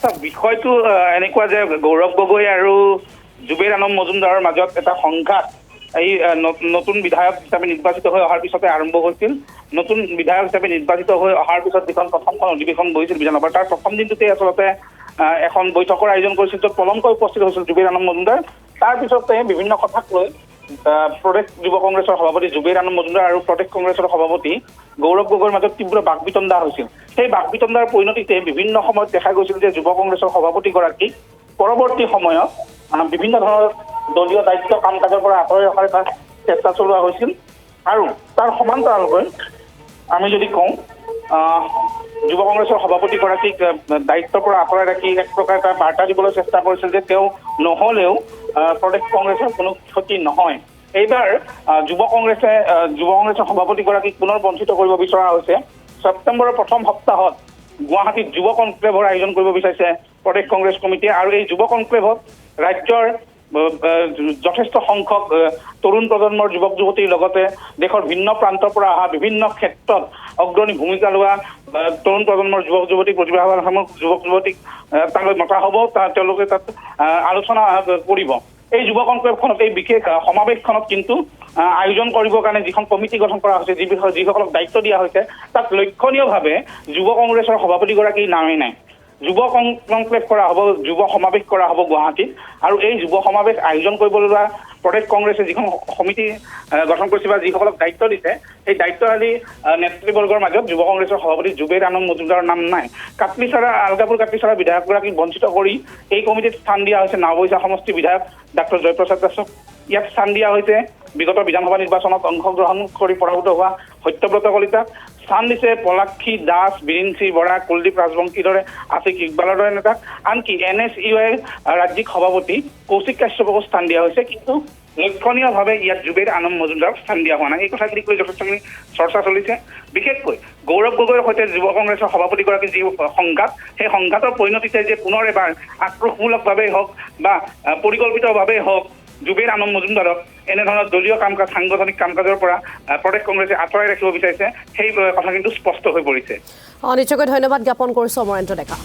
বিষয়টো এনেকুৱা যে গৌৰৱ গগৈ আৰু জুবেৰ আনন্দ মজুমদাৰৰ মাজত এটা সংঘাত এই নতুন বিধায়ক হিচাপে নিৰ্বাচিত হৈ অহাৰ পিছতে আৰম্ভ হৈছিল। নতুন বিধায়ক হিচাপে নিৰ্বাচিত হৈ অহাৰ পিছত যিখন প্ৰথমখন অধিৱেশন বহিছিল বিধানসভাৰ, তাৰ প্ৰথম দিনটোতে আচলতে এখন বৈঠকৰ আয়োজন কৰিছিল, য'ত পলমকৈ উপস্থিত হৈছিল জুবেৰ আনন্দ মজুমদাৰ। তাৰ পিছতে বিভিন্ন কথাক লৈ প্ৰদেশ যুৱ কংগ্ৰেছৰ সভাপতি জুবেৰ আনন্দ মজুমদাৰ আৰু প্ৰদেশ কংগ্ৰেছৰ সভাপতি গৌৰৱ গগৈৰ মাজত তীব্ৰ বাকবিতণ্ডা হৈছিল। সেই বাকবিতণ্ডাৰ পৰিণতিতে বিভিন্ন সময়ত দেখা গৈছিল যে যুৱ কংগ্ৰেছৰ সভাপতিগৰাকীক পৰৱৰ্তী সময়ত বিভিন্ন ধৰণৰ দলীয় দায়িত্ব কাম কাজৰ পৰা আঁতৰাই ৰখাৰ এটা চেষ্টা চলোৱা হৈছিল। আৰু তাৰ সমান্তৰালকৈ আমি যদি কওঁ যুৱ কংগ্ৰেছৰ সভাপতিগৰাকীক দায়িত্বৰ পৰা আঁতৰাই ৰাখি এক প্ৰকাৰ এটা বাৰ্তা দিবলৈ চেষ্টা কৰিছিল যে তেওঁ নহলেও প্ৰদেশ কংগ্ৰেছৰ কোনো ক্ষতি নহয়। এইবাৰ যুৱ কংগ্ৰেছৰ সভাপতিগৰাকীক পুনৰ বঞ্চিত কৰিব বিচৰা হৈছে। ছেপ্টেম্বৰৰ প্ৰথম সপ্তাহত গুৱাহাটীত যুৱ কনক্লেভৰ আয়োজন কৰিব বিচাৰিছে প্ৰদেশ কংগ্ৰেছ কমিটিয়ে। আৰু এই যুৱ কনক্লেভত ৰাজ্যৰ যথেষ্ট সংখ্যক তৰুণ প্ৰজন্মৰ যুৱক যুৱতীৰ লগতে দেশৰ ভিন্ন প্ৰান্তৰ পৰা অহা বিভিন্ন ক্ষেত্ৰত অগ্ৰণী ভূমিকা লোৱা তৰুণ প্ৰজন্মৰ যুৱক যুৱতী, প্ৰতিভাৱান যুৱক যুৱতীক তালৈ মতা হ'ব। তেওঁলোকে তাত আলোচনা কৰিব। এই যুৱ কনক্লেভখনত, এই বিশেষ সমাৱেশখনত কিন্তু আয়োজন কৰিবৰ কাৰণে যিখন কমিটি গঠন কৰা হৈছে, যিসকলক দায়িত্ব দিয়া হৈছে, তাত লক্ষণীয়ভাৱে যুৱ কংগ্ৰেছৰ সভাপতিগৰাকীৰ নামেই নাই। যুৱ কনক্লেভ কৰা হ'ব, যুৱ সমাৱেশ কৰা হ'ব গুৱাহাটীত। আৰু এই যুৱ সমাৱেশ আয়োজন কৰিবলৈ লোৱা প্ৰদেশ কংগ্ৰেছে যিখন সমিতি গঠন কৰিছে বা যিসকলক দায়িত্ব দিছে, সেই দায়িত্বশালী নেতৃবৰ্গৰ মাজত যুৱ কংগ্ৰেছৰ সভাপতি জুবেৰ আনন্দ মজুমদাৰৰ নাম নাই। আলগাপুৰ কাটলিচাৰা বিধায়কগৰাকীক বঞ্চিত কৰি এই কমিটিত স্থান দিয়া হৈছে নাওবৈচা সমষ্টিৰ বিধায়ক ডাক্তৰ জয়প্ৰসাদ দাসক। ইয়াত স্থান দিয়া হৈছে বিগত বিধানসভা নিৰ্বাচনত অংশগ্ৰহণ কৰি পৰাভূত হোৱা সত্যব্ৰত কলিতাক। স্থান দিছে পলাক্ষী দাস, বিৰিঞ্চি বৰা, কুলদীপ ৰাজবংশীৰ দৰে, আছিক ইকবালৰ দৰে নেতাক। আনকি NSUৰ ৰাজ্যিক সভাপতি কৌশিক কাশ্যপকো স্থান দিয়া হৈছে। কিন্তু লক্ষণীয়ভাৱে ইয়াত জুবেৰ আনন্দ মজুমদাৰক স্থান দিয়া হোৱা নাই। এই কথাখিনিক লৈ যথেষ্টখিনি চৰ্চা চলিছে। বিশেষকৈ গৌৰৱ গগৈৰ সৈতে যুৱ কংগ্ৰেছৰ সভাপতিগৰাকীৰ যি সংঘাত, সেই সংঘাতৰ পৰিণতিতে যে পুনৰ এবাৰ আক্ৰোশমূলকভাৱেই হওক বা পৰিকল্পিতভাৱেই হওক জুবেৰ আনন্দ মজুমদাৰক এনেধৰণৰ দলীয় কাম কাজ, সাংগঠনিক কাম কাজৰ পৰা প্ৰদেশ কংগ্ৰেছে আঁতৰাই ৰাখিব বিচাৰিছে, সেই কথা কিন্তু স্পষ্ট হৈ পৰিছে। নিশ্চয়কৈ ধন্যবাদ জ্ঞাপন কৰিছোঁ অমৰেন্দ্ৰ ডেকা।